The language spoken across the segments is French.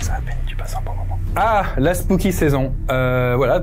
Ça va peine, tu passes un bon moment. Ah, la spooky saison. Voilà,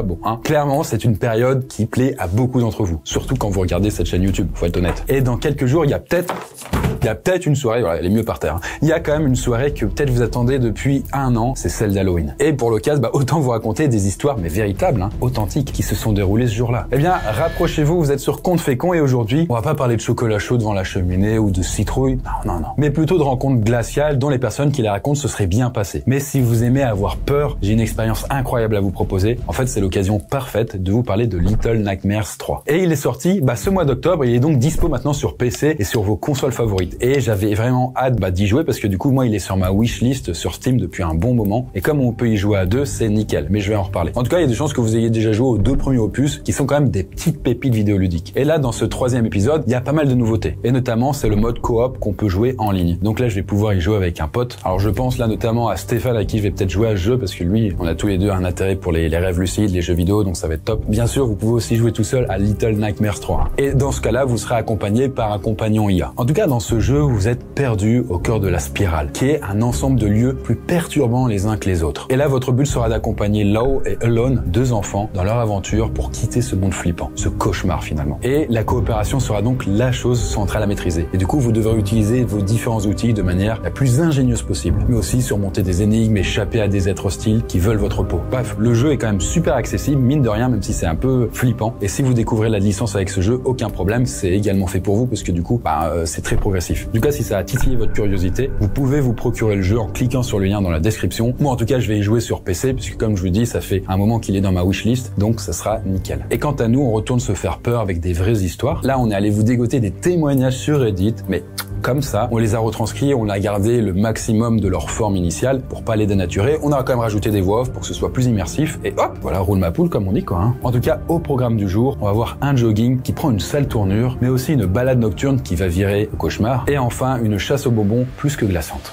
bon, hein. Clairement, c'est une période qui plaît à beaucoup d'entre vous. Surtout quand vous regardez cette chaîne YouTube, faut être honnête. Et dans quelques jours, il y a peut-être une soirée, voilà, elle est mieux par terre. Hein. Il y a quand même une soirée que peut-être vous attendez depuis 1 an, c'est celle d'Halloween. Et pour l'occasion, autant vous raconter des histoires, mais véritables, hein, authentiques, qui se sont déroulées ce jour-là. Eh bien, rapprochez-vous, vous êtes sur Conte Fécond et aujourd'hui, on va pas parler de chocolat chaud devant la cheminée ou de citrouille, non. Mais plutôt de rencontres glaciales dont les personnes qui les racontent se seraient bien passées. Mais si vous aimez avoir peur, j'ai une expérience incroyable à vous proposer. En fait, c'est l'occasion parfaite de vous parler de Little Nightmares 3. Et il est sorti ce mois d'octobre, il est donc dispo maintenant sur PC et sur vos consoles favorites. Et j'avais vraiment hâte d'y jouer parce que du coup, moi, il est sur ma wishlist sur Steam depuis un bon moment. Et comme on peut y jouer à 2, c'est nickel. Mais je vais en reparler. En tout cas, il y a des chances que vous ayez déjà joué aux 2 premiers opus qui sont quand même des petites pépites vidéoludiques. Et là, dans ce 3e épisode, il y a pas mal de nouveautés. Et notamment, c'est le mode coop qu'on peut jouer en ligne. Donc là, je vais pouvoir y jouer avec un pote. Alors je pense là notamment à Stéphane à qui je vais peut-être jouer à ce jeu parce que lui, on a tous les deux un intérêt pour les rêves lucides, les jeux vidéo, donc ça va être top. Bien sûr, vous pouvez aussi jouer tout seul à Little Nightmares 3. Et dans ce cas-là, vous serez accompagné par un compagnon IA. En tout cas, dans ce jeu, vous êtes perdu au cœur de la spirale, qui est un ensemble de lieux plus perturbants les uns que les autres. Et là, votre but sera d'accompagner Lau et Alone, 2 enfants, dans leur aventure pour quitter ce monde flippant, ce cauchemar finalement. Et la coopération sera donc la chose centrale à maîtriser. Et du coup, vous devrez utiliser vos différents outils de manière la plus ingénieuse possible, mais aussi surmonter des énigmes, échapper à des êtres hostiles qui veulent votre peau. Bref, le jeu est quand même super accessible, mine de rien, même si c'est un peu flippant. Et si vous découvrez la licence avec ce jeu, aucun problème, c'est également fait pour vous parce que du coup, c'est très progressif. Du coup, si ça a titillé votre curiosité, vous pouvez vous procurer le jeu en cliquant sur le lien dans la description. Moi, en tout cas, je vais y jouer sur PC puisque comme je vous dis, ça fait un moment qu'il est dans ma wishlist, donc ça sera nickel. Et quant à nous, on retourne se faire peur avec des vraies histoires. Là, on est allé vous dégoter des témoignages sur Reddit, mais comme ça, on les a retranscrits, on a gardé le maximum de leur forme initiale pour pas les dénaturer. On a quand même rajouté des voix off pour que ce soit plus immersif. Et hop, voilà, roule ma poule comme on dit quoi. Hein. En tout cas, au programme du jour, on va voir un jogging qui prend une sale tournure, mais aussi une balade nocturne qui va virer au cauchemar. Et enfin, une chasse aux bonbons plus que glaçante.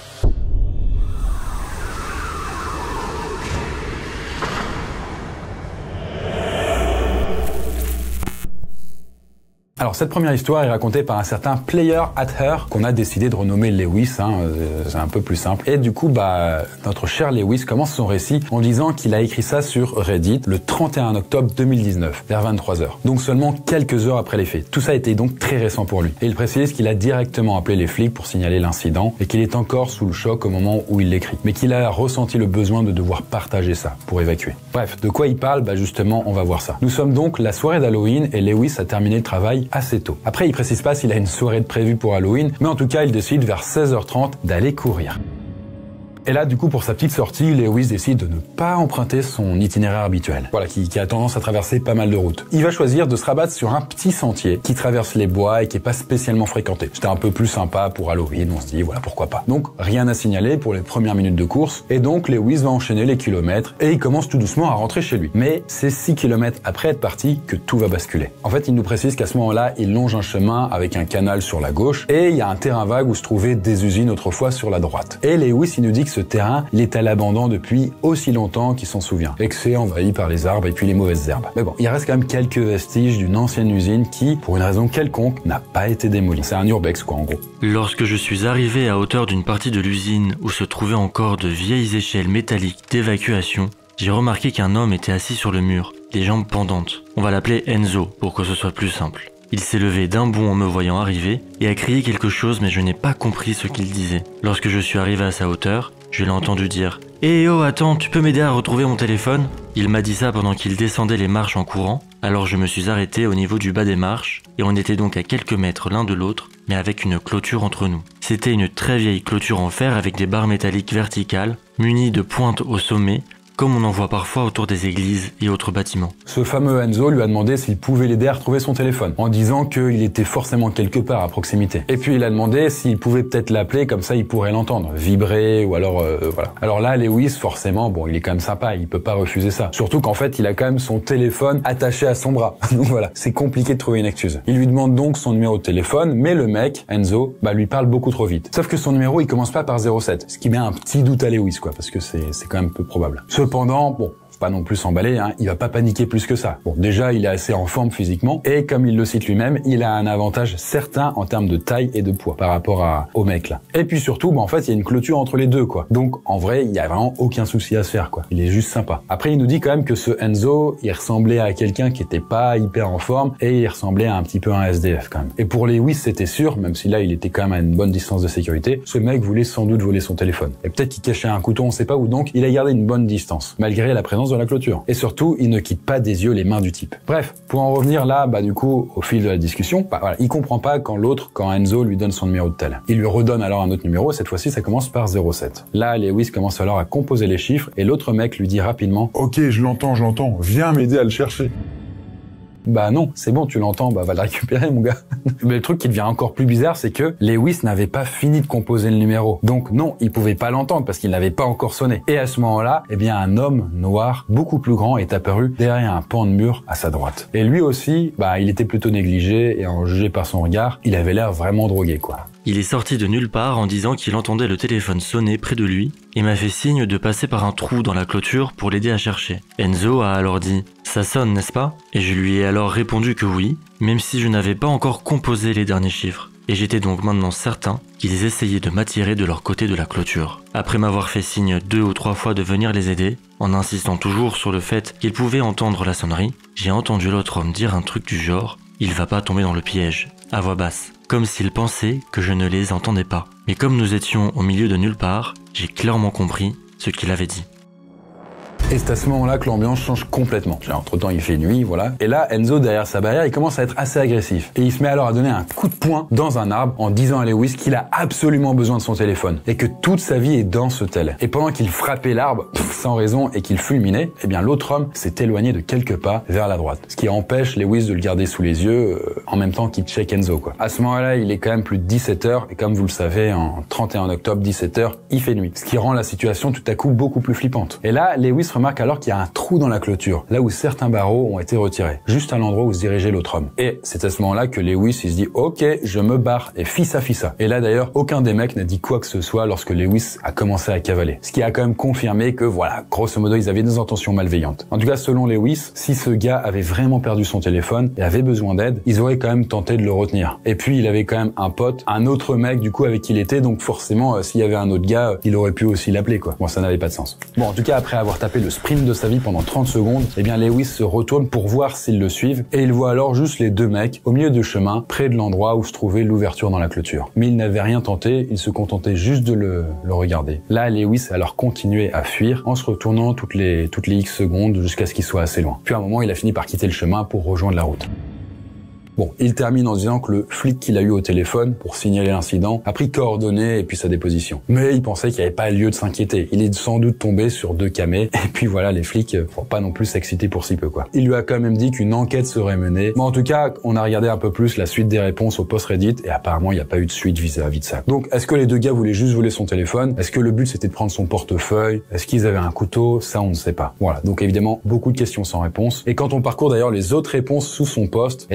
Alors cette première histoire est racontée par un certain Player at Her qu'on a décidé de renommer Lewis, c'est un peu plus simple. Et du coup, notre cher Lewis commence son récit en disant qu'il a écrit ça sur Reddit le 31 octobre 2019, vers 23h. Donc seulement quelques heures après les faits. Tout ça était donc très récent pour lui. Et il précise qu'il a directement appelé les flics pour signaler l'incident et qu'il est encore sous le choc au moment où il l'écrit. Mais qu'il a ressenti le besoin de devoir partager ça pour évacuer. Bref, de quoi il parle? Justement, on va voir ça. Nous sommes donc la soirée d'Halloween et Lewis a terminé le travail assez tôt. Après, il précise pas s'il a une soirée de prévue pour Halloween, mais en tout cas, il décide vers 16h30 d'aller courir. Et là, du coup, pour sa petite sortie, Lewis décide de ne pas emprunter son itinéraire habituel. Voilà, qui a tendance à traverser pas mal de routes. Il va choisir de se rabattre sur un petit sentier qui traverse les bois et qui est pas spécialement fréquenté. C'était un peu plus sympa pour Halloween, on se dit, voilà, pourquoi pas. Donc, rien à signaler pour les premières minutes de course. Et donc, Lewis va enchaîner les kilomètres et il commence tout doucement à rentrer chez lui. Mais c'est 6 kilomètres après être parti que tout va basculer. En fait, il nous précise qu'à ce moment-là, il longe un chemin avec un canal sur la gauche et il y a un terrain vague où se trouvaient des usines autrefois sur la droite. Et Lewis, il nous dit que ce terrain, il est à l'abandon depuis aussi longtemps qu'il s'en souvient, et que c'est envahi par les arbres et puis les mauvaises herbes. Mais bon, il reste quand même quelques vestiges d'une ancienne usine qui, pour une raison quelconque, n'a pas été démolie. C'est un urbex quoi en gros. Lorsque je suis arrivé à hauteur d'une partie de l'usine où se trouvaient encore de vieilles échelles métalliques d'évacuation, j'ai remarqué qu'un homme était assis sur le mur, les jambes pendantes. On va l'appeler Enzo pour que ce soit plus simple. Il s'est levé d'un bond en me voyant arriver et a crié quelque chose mais je n'ai pas compris ce qu'il disait. Lorsque je suis arrivé à sa hauteur, je l'ai entendu dire « Eh oh, attends, tu peux m'aider à retrouver mon téléphone ?» Il m'a dit ça pendant qu'il descendait les marches en courant, alors je me suis arrêté au niveau du bas des marches et on était donc à quelques mètres l'un de l'autre, mais avec une clôture entre nous. C'était une très vieille clôture en fer avec des barres métalliques verticales, munies de pointes au sommet, comme on en voit parfois autour des églises et autres bâtiments. Ce fameux Enzo lui a demandé s'il pouvait l'aider à retrouver son téléphone, en disant qu'il était forcément quelque part à proximité. Et puis il a demandé s'il pouvait peut-être l'appeler, comme ça il pourrait l'entendre, vibrer, ou alors voilà. Alors là, Lewis, forcément, bon, il est quand même sympa, il peut pas refuser ça. Surtout qu'en fait, il a quand même son téléphone attaché à son bras. Donc voilà, c'est compliqué de trouver une excuse. Il lui demande donc son numéro de téléphone, mais le mec, Enzo, lui parle beaucoup trop vite. Sauf que son numéro, il commence pas par 07, ce qui met un petit doute à Lewis, quoi, parce que c'est quand même peu probable. Cependant, bon, pas non plus s'emballer, hein, il va pas paniquer plus que ça. Bon, déjà, il est assez en forme physiquement, et comme il le cite lui-même, il a un avantage certain en termes de taille et de poids par rapport au mec là. Et puis surtout, en fait, il y a une clôture entre les deux, quoi. Donc, en vrai, il y a vraiment aucun souci à se faire, quoi. Il est juste sympa. Après, il nous dit quand même que ce Enzo, il ressemblait à quelqu'un qui était pas hyper en forme, et il ressemblait à un petit peu un SDF quand même. Et pour Lewis, c'était sûr, même si là, il était quand même à une bonne distance de sécurité, ce mec voulait sans doute voler son téléphone. Et peut-être qu'il cachait un couteau, on sait pas où, donc il a gardé une bonne distance, malgré la présence de la clôture. Et surtout, il ne quitte pas des yeux les mains du type. Bref, pour en revenir là, du coup, au fil de la discussion, voilà, il comprend pas quand Enzo lui donne son numéro de tel. Il lui redonne alors un autre numéro, cette fois-ci, ça commence par 07. Là, Lewis commence alors à composer les chiffres, et l'autre mec lui dit rapidement: Ok, je l'entends, viens m'aider à le chercher. Bah non, c'est bon, tu l'entends, va le récupérer, mon gars. Mais le truc qui devient encore plus bizarre, c'est que Lewis n'avait pas fini de composer le numéro. Donc non, il pouvait pas l'entendre parce qu'il n'avait pas encore sonné. Et à ce moment-là, un homme noir, beaucoup plus grand, est apparu derrière un pan de mur à sa droite. Et lui aussi, il était plutôt négligé, et en jugé par son regard, il avait l'air vraiment drogué, quoi. Il est sorti de nulle part en disant qu'il entendait le téléphone sonner près de lui et m'a fait signe de passer par un trou dans la clôture pour l'aider à chercher. Enzo a alors dit « Ça sonne, n'est-ce pas ?» Et je lui ai alors répondu que oui, même si je n'avais pas encore composé les derniers chiffres. Et j'étais donc maintenant certain qu'ils essayaient de m'attirer de leur côté de la clôture. Après m'avoir fait signe 2 ou 3 fois de venir les aider, en insistant toujours sur le fait qu'ils pouvaient entendre la sonnerie, j'ai entendu l'autre homme dire un truc du genre « Il va pas tomber dans le piège », à voix basse, comme s'il pensait que je ne les entendais pas. Mais comme nous étions au milieu de nulle part, j'ai clairement compris ce qu'il avait dit. Et c'est à ce moment-là que l'ambiance change complètement. Entre-temps, il fait nuit, voilà. Et là, Enzo, derrière sa barrière, il commence à être assez agressif. Et il se met alors à donner un coup de poing dans un arbre en disant à Lewis qu'il a absolument besoin de son téléphone et que toute sa vie est dans ce tel. Et pendant qu'il frappait l'arbre, sans raison, et qu'il fulminait, l'autre homme s'est éloigné de quelques pas vers la droite. Ce qui empêche Lewis de le garder sous les yeux en même temps qu'il check Enzo, quoi. À ce moment-là, il est quand même plus de 17h, et comme vous le savez, en 31 octobre, 17h, il fait nuit. Ce qui rend la situation tout à coup beaucoup plus flippante. Et là, Lewis remarque alors qu'il y a un trou dans la clôture, là où certains barreaux ont été retirés, juste à l'endroit où se dirigeait l'autre homme. Et c'est à ce moment-là que Lewis, il se dit « Ok, je me barre » et fissa. Et là d'ailleurs, aucun des mecs n'a dit quoi que ce soit lorsque Lewis a commencé à cavaler. Ce qui a quand même confirmé que voilà, grosso modo, ils avaient des intentions malveillantes. En tout cas, selon Lewis, si ce gars avait vraiment perdu son téléphone et avait besoin d'aide, ils auraient quand même tenté de le retenir. Et puis, il avait quand même un pote, un autre mec du coup avec qui il était, donc forcément, s'il y avait un autre gars, il aurait pu aussi l'appeler, quoi. Bon, ça n'avait pas de sens. Bon, en tout cas, après avoir tapé le sprint de sa vie pendant 30 secondes, Lewis se retourne pour voir s'ils le suivent, et il voit alors juste les deux mecs au milieu du chemin, près de l'endroit où se trouvait l'ouverture dans la clôture. Mais il n'avait rien tenté, il se contentait juste de le regarder. Là, Lewis a alors continué à fuir en se retournant toutes les X secondes jusqu'à ce qu'il soit assez loin. Puis à un moment, il a fini par quitter le chemin pour rejoindre la route. Bon, il termine en disant que le flic qu'il a eu au téléphone pour signaler l'incident a pris coordonnées et puis sa déposition. Mais il pensait qu'il n'y avait pas lieu de s'inquiéter. Il est sans doute tombé sur 2 camés, et puis voilà, les flics, faut pas non plus s'exciter pour si peu, quoi. Il lui a quand même dit qu'une enquête serait menée. Mais en tout cas, on a regardé un peu plus la suite des réponses au post Reddit, et apparemment, il n'y a pas eu de suite vis-à-vis de ça. Donc, est-ce que les deux gars voulaient juste voler son téléphone? Est-ce que le but c'était de prendre son portefeuille? Est-ce qu'ils avaient un couteau? Ça, on ne sait pas. Voilà. Donc évidemment, beaucoup de questions sans réponse. Et quand on parcourt d'ailleurs les autres réponses sous son post,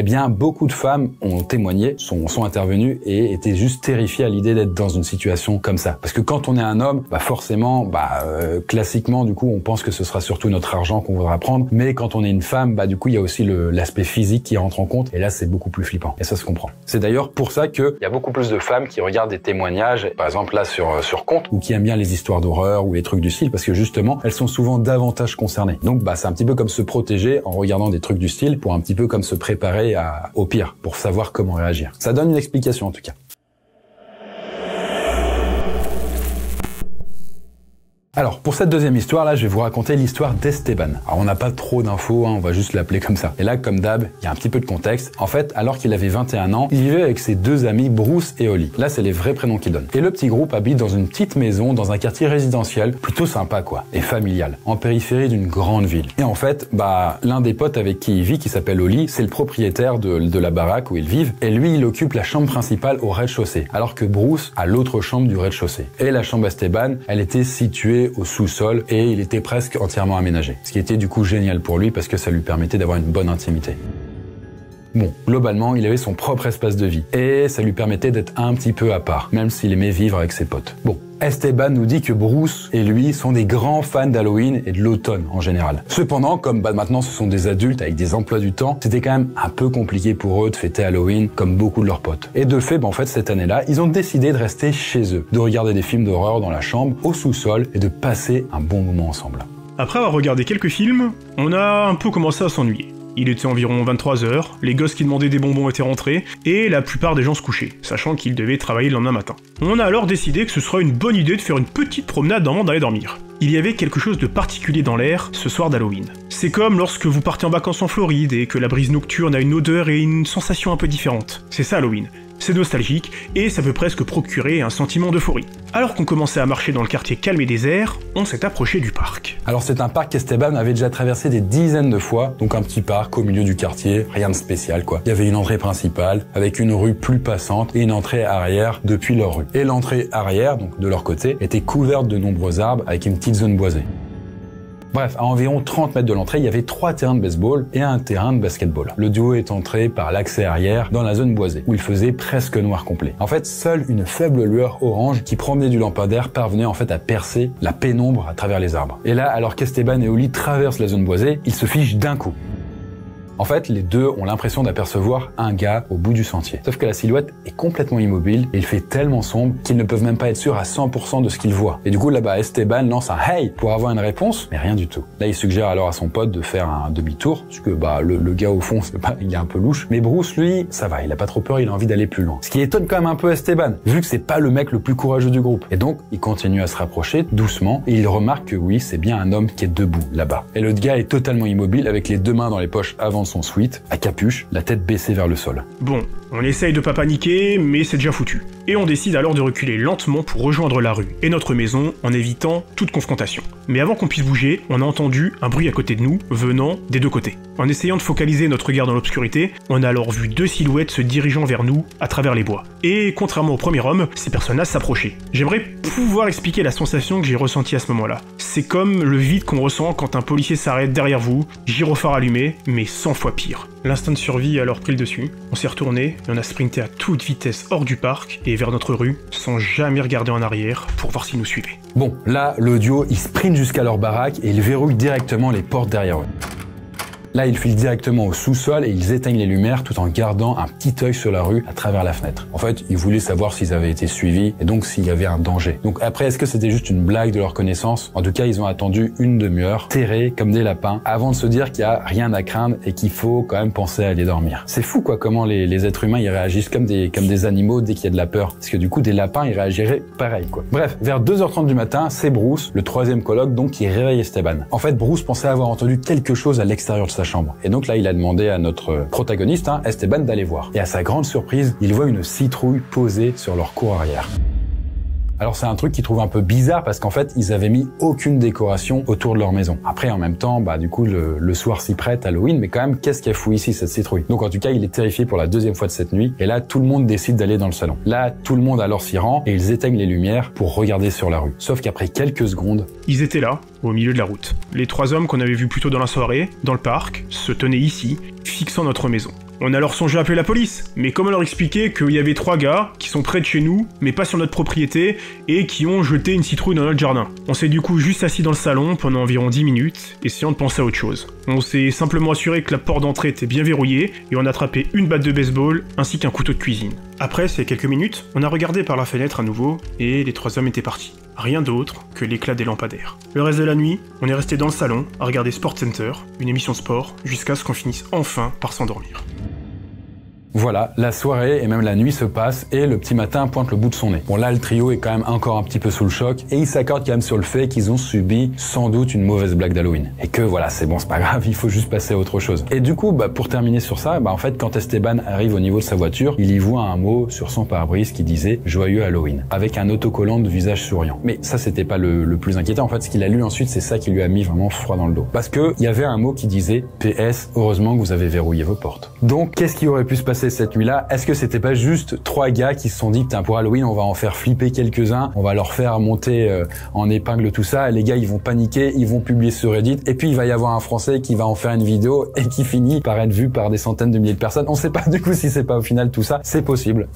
beaucoup de femmes ont témoigné, sont intervenues et étaient juste terrifiées à l'idée d'être dans une situation comme ça. Parce que quand on est un homme, forcément, classiquement, du coup, on pense que ce sera surtout notre argent qu'on voudra prendre. Mais quand on est une femme, du coup, il y a aussi l'aspect physique qui rentre en compte. Et là, c'est beaucoup plus flippant. Et ça se comprend. C'est d'ailleurs pour ça qu'il y a beaucoup plus de femmes qui regardent des témoignages, par exemple là sur Compte, ou qui aiment bien les histoires d'horreur ou les trucs du style, parce que justement, elles sont souvent davantage concernées. Donc, c'est un petit peu comme se protéger en regardant des trucs du style, pour un petit peu comme se préparer au pire, pour savoir comment réagir. Ça donne une explication en tout cas. Alors, pour cette deuxième histoire, là, je vais vous raconter l'histoire d'Esteban. Alors, on n'a pas trop d'infos, on va juste l'appeler comme ça. Et là, comme d'hab, il y a un petit peu de contexte. En fait, alors qu'il avait 21 ans, il vivait avec ses 2 amis, Bruce et Holly. Là, c'est les vrais prénoms qu'il donne. Et le petit groupe habite dans une petite maison, dans un quartier résidentiel, plutôt sympa, quoi, et familial, en périphérie d'une grande ville. Et en fait, l'un des potes avec qui il vit, qui s'appelle Holly, c'est le propriétaire de la baraque où ils vivent, et lui, il occupe la chambre principale au rez-de-chaussée, alors que Bruce a l'autre chambre du rez-de-chaussée. Et la chambre d'Esteban, elle était située au sous-sol et il était presque entièrement aménagé. Ce qui était du coup génial pour lui parce que ça lui permettait d'avoir une bonne intimité. Bon, globalement, il avait son propre espace de vie et ça lui permettait d'être un petit peu à part, même s'il aimait vivre avec ses potes. Bon. Esteban nous dit que Bruce et lui sont des grands fans d'Halloween et de l'automne en général. Cependant, comme maintenant ce sont des adultes avec des emplois du temps, c'était quand même un peu compliqué pour eux de fêter Halloween comme beaucoup de leurs potes. Et de fait, en fait, cette année-là, ils ont décidé de rester chez eux, de regarder des films d'horreur dans la chambre, au sous-sol et de passer un bon moment ensemble. Après avoir regardé quelques films, on a un peu commencé à s'ennuyer. Il était environ 23h, les gosses qui demandaient des bonbons étaient rentrés, et la plupart des gens se couchaient, sachant qu'ils devaient travailler le lendemain matin. On a alors décidé que ce serait une bonne idée de faire une petite promenade avant d'aller dormir. Il y avait quelque chose de particulier dans l'air ce soir d'Halloween. C'est comme lorsque vous partez en vacances en Floride et que la brise nocturne a une odeur et une sensation un peu différente. C'est ça Halloween. C'est nostalgique, et ça peut presque procurer un sentiment d'euphorie. Alors qu'on commençait à marcher dans le quartier calme et désert, on s'est approché du parc. Alors c'est un parc qu'Esteban avait déjà traversé des dizaines de fois, donc un petit parc au milieu du quartier, rien de spécial quoi. Il y avait une entrée principale, avec une rue plus passante, et une entrée arrière depuis leur rue. Et l'entrée arrière, donc de leur côté, était couverte de nombreux arbres avec une petite zone boisée. Bref, à environ 30 mètres de l'entrée, il y avait 3 terrains de baseball et un terrain de basketball. Le duo est entré par l'accès arrière dans la zone boisée, où il faisait presque noir complet. En fait, seule une faible lueur orange qui provenait du lampadaire parvenait en fait à percer la pénombre à travers les arbres. Et là, alors qu'Esteban et Oli traversent la zone boisée, ils se figent d'un coup. En fait, les deux ont l'impression d'apercevoir un gars au bout du sentier. Sauf que la silhouette est complètement immobile et il fait tellement sombre qu'ils ne peuvent même pas être sûrs à 100% de ce qu'ils voient. Et du coup, là-bas, Esteban lance un « Hey !» pour avoir une réponse, mais rien du tout. Là, il suggère alors à son pote de faire un demi-tour, parce que le gars au fond, il est un peu louche. Mais Bruce, lui, ça va, il a pas trop peur, il a envie d'aller plus loin. Ce qui étonne quand même un peu Esteban, vu que c'est pas le mec le plus courageux du groupe. Et donc, il continue à se rapprocher doucement et il remarque que oui, c'est bien un homme qui est debout là-bas. Et le gars est totalement immobile avec les deux mains dans les poches avant son sweat, à capuche, la tête baissée vers le sol. Bon, on essaye de pas paniquer, mais c'est déjà foutu. Et on décide alors de reculer lentement pour rejoindre la rue et notre maison en évitant toute confrontation. Mais avant qu'on puisse bouger, on a entendu un bruit à côté de nous, venant des deux côtés. En essayant de focaliser notre regard dans l'obscurité, on a alors vu deux silhouettes se dirigeant vers nous à travers les bois. Et contrairement au premier homme, ces personnages s'approchaient. J'aimerais pouvoir expliquer la sensation que j'ai ressentie à ce moment-là. C'est comme le vide qu'on ressent quand un policier s'arrête derrière vous, gyrophare allumé, mais 100 fois pire. L'instinct de survie a alors pris le dessus. On s'est retourné et on a sprinté à toute vitesse hors du parc et vers notre rue, sans jamais regarder en arrière pour voir s'ils nous suivaient. Bon, là, le duo, il sprint jusqu'à leur baraque et il verrouille directement les portes derrière eux. Là, ils filent directement au sous-sol et ils éteignent les lumières tout en gardant un petit œil sur la rue à travers la fenêtre. En fait, ils voulaient savoir s'ils avaient été suivis et donc s'il y avait un danger. Donc après, est-ce que c'était juste une blague de leur connaissance? En tout cas, ils ont attendu une demi-heure, terrés comme des lapins, avant de se dire qu'il y a rien à craindre et qu'il faut quand même penser à aller dormir. C'est fou quoi, comment les êtres humains ils réagissent comme des animaux dès qu'il y a de la peur. Parce que du coup, des lapins ils réagiraient pareil quoi. Bref, vers 2h30 du matin, c'est Bruce, le troisième coloc, donc qui réveille Esteban. En fait, Bruce pensait avoir entendu quelque chose à l'extérieur de sa chambre. Et donc là, il a demandé à notre protagoniste, Esteban, d'aller voir. Et à sa grande surprise, il voit une citrouille posée sur leur cour arrière. Alors c'est un truc qu'il trouve un peu bizarre parce qu'en fait, ils avaient mis aucune décoration autour de leur maison. Après, en même temps, du coup, le soir s'y prête, Halloween, mais quand même, qu'est-ce qu'elle fout ici, cette citrouille? Donc en tout cas, il est terrifié pour la deuxième fois de cette nuit. Et là, tout le monde décide d'aller dans le salon. Là, tout le monde alors s'y rend et ils éteignent les lumières pour regarder sur la rue. Sauf qu'après quelques secondes... Ils étaient là, au milieu de la route. Les trois hommes qu'on avait vus plus tôt dans la soirée, dans le parc, se tenaient ici, fixant notre maison. On a alors songé à appeler la police, mais comment leur expliquer qu'il y avait trois gars qui sont près de chez nous, mais pas sur notre propriété, et qui ont jeté une citrouille dans notre jardin. On s'est du coup juste assis dans le salon pendant environ 10 minutes, essayant de penser à autre chose. On s'est simplement assuré que la porte d'entrée était bien verrouillée, et on a attrapé une batte de baseball, ainsi qu'un couteau de cuisine. Après ces quelques minutes, on a regardé par la fenêtre à nouveau, et les trois hommes étaient partis. Rien d'autre que l'éclat des lampadaires. Le reste de la nuit, on est resté dans le salon, à regarder Sport Center, une émission sport, jusqu'à ce qu'on finisse enfin par s'endormir. Voilà, la soirée et même la nuit se passent et le petit matin pointe le bout de son nez. Bon là, le trio est quand même encore un petit peu sous le choc et ils s'accordent quand même sur le fait qu'ils ont subi sans doute une mauvaise blague d'Halloween. Et que voilà, c'est bon, c'est pas grave, il faut juste passer à autre chose. Et du coup, pour terminer sur ça, en fait, quand Esteban arrive au niveau de sa voiture, il y voit un mot sur son pare-brise qui disait « Joyeux Halloween » avec un autocollant de visage souriant. Mais ça, c'était pas le plus inquiétant. En fait, ce qu'il a lu ensuite, c'est ça qui lui a mis vraiment froid dans le dos. Parce que il y avait un mot qui disait « PS, heureusement que vous avez verrouillé vos portes ». Donc, qu'est-ce qui aurait pu se passer passé cette nuit-là? Est-ce que c'était pas juste 3 gars qui se sont dit, putain, pour Halloween, on va en faire flipper quelques-uns, on va leur faire monter en épingle tout ça, et les gars, ils vont paniquer, ils vont publier sur Reddit, et puis il va y avoir un Français qui va en faire une vidéo et qui finit par être vu par des centaines de milliers de personnes. On sait pas du coup si c'est pas au final tout ça. C'est possible,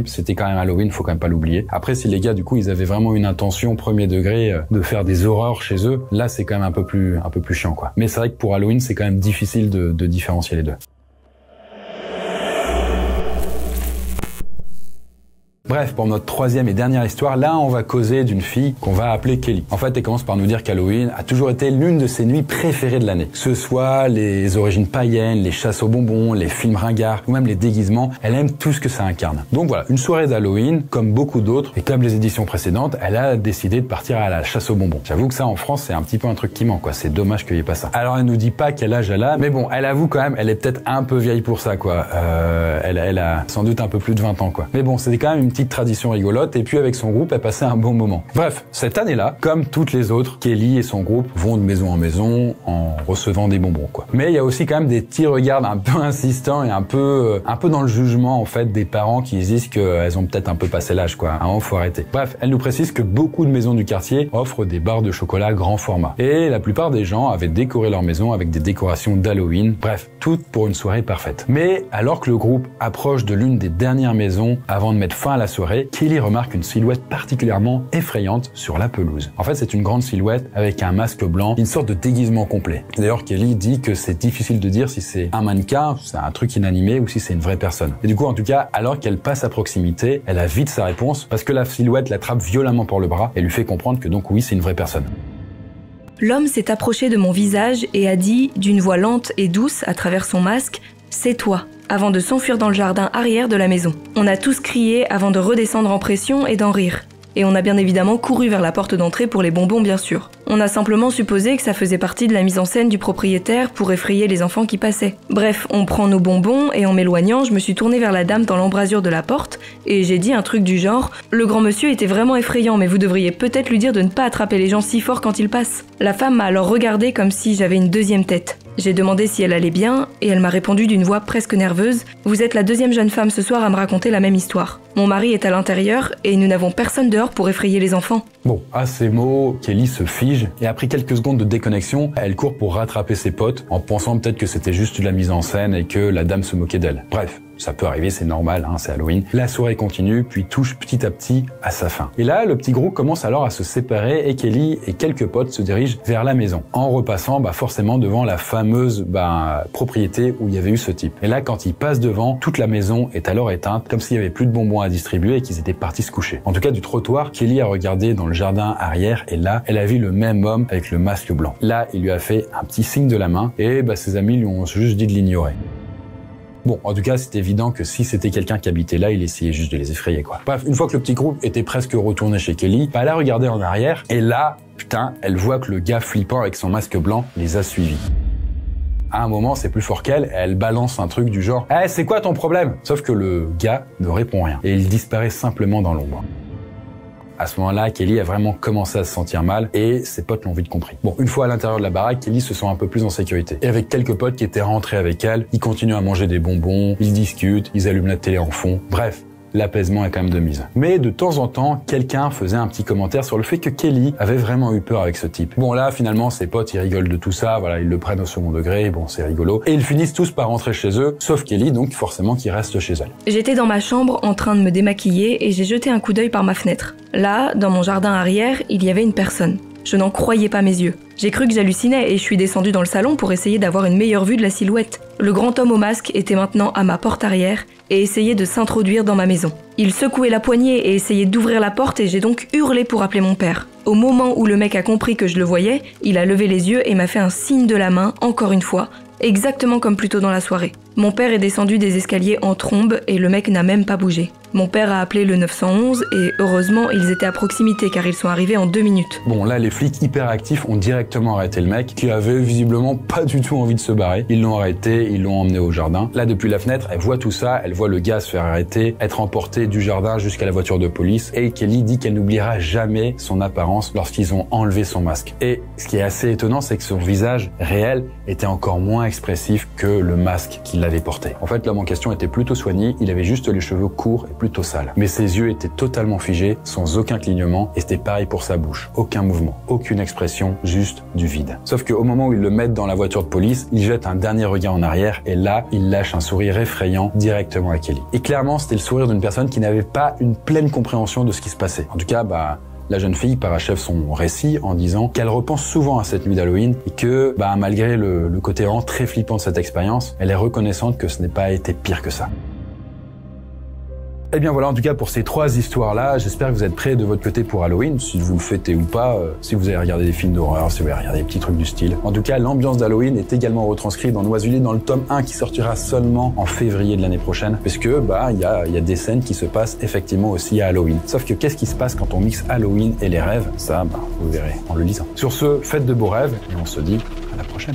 c'était quand même Halloween, faut quand même pas l'oublier. Après, si les gars, du coup, ils avaient vraiment une intention premier degré de faire des horreurs chez eux, là, c'est quand même un peu plus chiant, quoi. Mais c'est vrai que pour Halloween, c'est quand même difficile de différencier les deux. Bref, pour notre troisième et dernière histoire, là, on va causer d'une fille qu'on va appeler Kelly. En fait, elle commence par nous dire qu'Halloween a toujours été l'une de ses nuits préférées de l'année. Que ce soit les origines païennes, les chasses aux bonbons, les films ringards ou même les déguisements, elle aime tout ce que ça incarne. Donc voilà, une soirée d'Halloween, comme beaucoup d'autres, et comme les éditions précédentes, elle a décidé de partir à la chasse aux bonbons. J'avoue que ça, en France, c'est un petit peu un truc qui manque, quoi. C'est dommage qu'il n'y ait pas ça. Alors, elle nous dit pas quel âge elle a, mais bon, elle avoue quand même, elle est peut-être un peu vieille pour ça, quoi. Elle a sans doute un peu plus de 20 ans, quoi. Mais bon, c'était quand même une petite tradition rigolote, et puis avec son groupe, elle passait un bon moment. Bref, cette année-là, comme toutes les autres, Kelly et son groupe vont de maison en maison en recevant des bonbons, quoi. Mais il y a aussi quand même des petits regards un peu insistants et un peu dans le jugement, en fait, des parents qui disent qu'elles ont peut-être un peu passé l'âge, quoi. À un moment, faut arrêter. Bref, elle nous précise que beaucoup de maisons du quartier offrent des barres de chocolat grand format. Et la plupart des gens avaient décoré leur maison avec des décorations d'Halloween. Bref, tout pour une soirée parfaite. Mais alors que le groupe approche de l'une des dernières maisons avant de mettre fin à la soirée, Kelly remarque une silhouette particulièrement effrayante sur la pelouse. En fait, c'est une grande silhouette avec un masque blanc, une sorte de déguisement complet. D'ailleurs, Kelly dit que c'est difficile de dire si c'est un mannequin, c'est un truc inanimé ou si c'est une vraie personne. Et du coup, en tout cas, alors qu'elle passe à proximité, elle a vite sa réponse parce que la silhouette l'attrape violemment par le bras et lui fait comprendre que donc oui, c'est une vraie personne. L'homme s'est approché de mon visage et a dit, d'une voix lente et douce à travers son masque, « C'est toi », avant de s'enfuir dans le jardin arrière de la maison. On a tous crié avant de redescendre en pression et d'en rire. Et on a bien évidemment couru vers la porte d'entrée pour les bonbons, bien sûr. On a simplement supposé que ça faisait partie de la mise en scène du propriétaire pour effrayer les enfants qui passaient. Bref, on prend nos bonbons et en m'éloignant, je me suis tournée vers la dame dans l'embrasure de la porte et j'ai dit un truc du genre « Le grand monsieur était vraiment effrayant, mais vous devriez peut-être lui dire de ne pas attraper les gens si fort quand il passe. » La femme m'a alors regardé comme si j'avais une deuxième tête. J'ai demandé si elle allait bien, et elle m'a répondu d'une voix presque nerveuse « Vous êtes la deuxième jeune femme ce soir à me raconter la même histoire. Mon mari est à l'intérieur, et nous n'avons personne dehors pour effrayer les enfants. » Bon, à ces mots, Kelly se fige, et après quelques secondes de déconnexion, elle court pour rattraper ses potes, en pensant peut-être que c'était juste de la mise en scène et que la dame se moquait d'elle. Bref. Ça peut arriver, c'est normal, hein, c'est Halloween. La soirée continue, puis touche petit à petit à sa fin. Et là, le petit groupe commence alors à se séparer et Kelly et quelques potes se dirigent vers la maison, en repassant forcément devant la fameuse propriété où il y avait eu ce type. Et là, quand ils passent devant, toute la maison est alors éteinte, comme s'il y avait plus de bonbons à distribuer et qu'ils étaient partis se coucher. En tout cas, du trottoir, Kelly a regardé dans le jardin arrière et là, elle a vu le même homme avec le masque blanc. Là, il lui a fait un petit signe de la main et ses amis lui ont juste dit de l'ignorer. Bon, en tout cas, c'est évident que si c'était quelqu'un qui habitait là, il essayait juste de les effrayer, quoi. Bref, une fois que le petit groupe était presque retourné chez Kelly, elle a regardé en arrière, et là, putain, elle voit que le gars flippant avec son masque blanc les a suivis. À un moment, c'est plus fort qu'elle, elle balance un truc du genre « Eh, c'est quoi ton problème ?» Sauf que le gars ne répond rien, et il disparaît simplement dans l'ombre. À ce moment-là, Kelly a vraiment commencé à se sentir mal et ses potes l'ont vite compris. Bon, une fois à l'intérieur de la baraque, Kelly se sent un peu plus en sécurité. Et avec quelques potes qui étaient rentrés avec elle, ils continuent à manger des bonbons, ils discutent, ils allument la télé en fond. Bref, l'apaisement est quand même de mise. Mais de temps en temps, quelqu'un faisait un petit commentaire sur le fait que Kelly avait vraiment eu peur avec ce type. Bon là, finalement, ses potes, ils rigolent de tout ça, voilà, ils le prennent au second degré, bon, c'est rigolo. Et ils finissent tous par rentrer chez eux, sauf Kelly, donc forcément qui reste chez elle. J'étais dans ma chambre en train de me démaquiller et j'ai jeté un coup d'œil par ma fenêtre. Là, dans mon jardin arrière, il y avait une personne. Je n'en croyais pas mes yeux. J'ai cru que j'hallucinais et je suis descendue dans le salon pour essayer d'avoir une meilleure vue de la silhouette. Le grand homme au masque était maintenant à ma porte arrière et essayait de s'introduire dans ma maison. Il secouait la poignée et essayait d'ouvrir la porte et j'ai donc hurlé pour appeler mon père. Au moment où le mec a compris que je le voyais, il a levé les yeux et m'a fait un signe de la main, encore une fois, exactement comme plus tôt dans la soirée. Mon père est descendu des escaliers en trombe et le mec n'a même pas bougé. Mon père a appelé le 911 et heureusement, ils étaient à proximité car ils sont arrivés en 2 minutes. Bon, là, les flics hyper actifs ont directement arrêté le mec qui avait visiblement pas du tout envie de se barrer. Ils l'ont arrêté, ils l'ont emmené au jardin. Là, depuis la fenêtre, elle voit tout ça, elle voit le gars se faire arrêter, être emporté du jardin jusqu'à la voiture de police et Kelly dit qu'elle n'oubliera jamais son apparence lorsqu'ils ont enlevé son masque. Et ce qui est assez étonnant, c'est que son visage réel était encore moins expressif que le masque qu'il avait porté. En fait, l'homme en question était plutôt soigné, il avait juste les cheveux courts et plutôt sales. Mais ses yeux étaient totalement figés, sans aucun clignement, et c'était pareil pour sa bouche. Aucun mouvement, aucune expression, juste du vide. Sauf qu'au moment où ils le mettent dans la voiture de police, il jette un dernier regard en arrière, et là, il lâche un sourire effrayant directement à Kelly. Et clairement, c'était le sourire d'une personne qui n'avait pas une pleine compréhension de ce qui se passait. En tout cas, la jeune fille parachève son récit en disant qu'elle repense souvent à cette nuit d'Halloween et que, malgré le côté vraiment très flippant de cette expérience, elle est reconnaissante que ce n'ait pas été pire que ça. Et bien voilà, en tout cas pour ces 3 histoires-là, j'espère que vous êtes prêts de votre côté pour Halloween, si vous le fêtez ou pas, si vous avez regardé des films d'horreur, si vous avez regardé des petits trucs du style. En tout cas, l'ambiance d'Halloween est également retranscrite dans Noiselette dans le tome 1 qui sortira seulement en février de l'année prochaine, puisque il y a des scènes qui se passent effectivement aussi à Halloween. Sauf que qu'est-ce qui se passe quand on mixe Halloween et les rêves? Ça, vous verrez en le lisant. Sur ce, faites de beaux rêves et on se dit à la prochaine.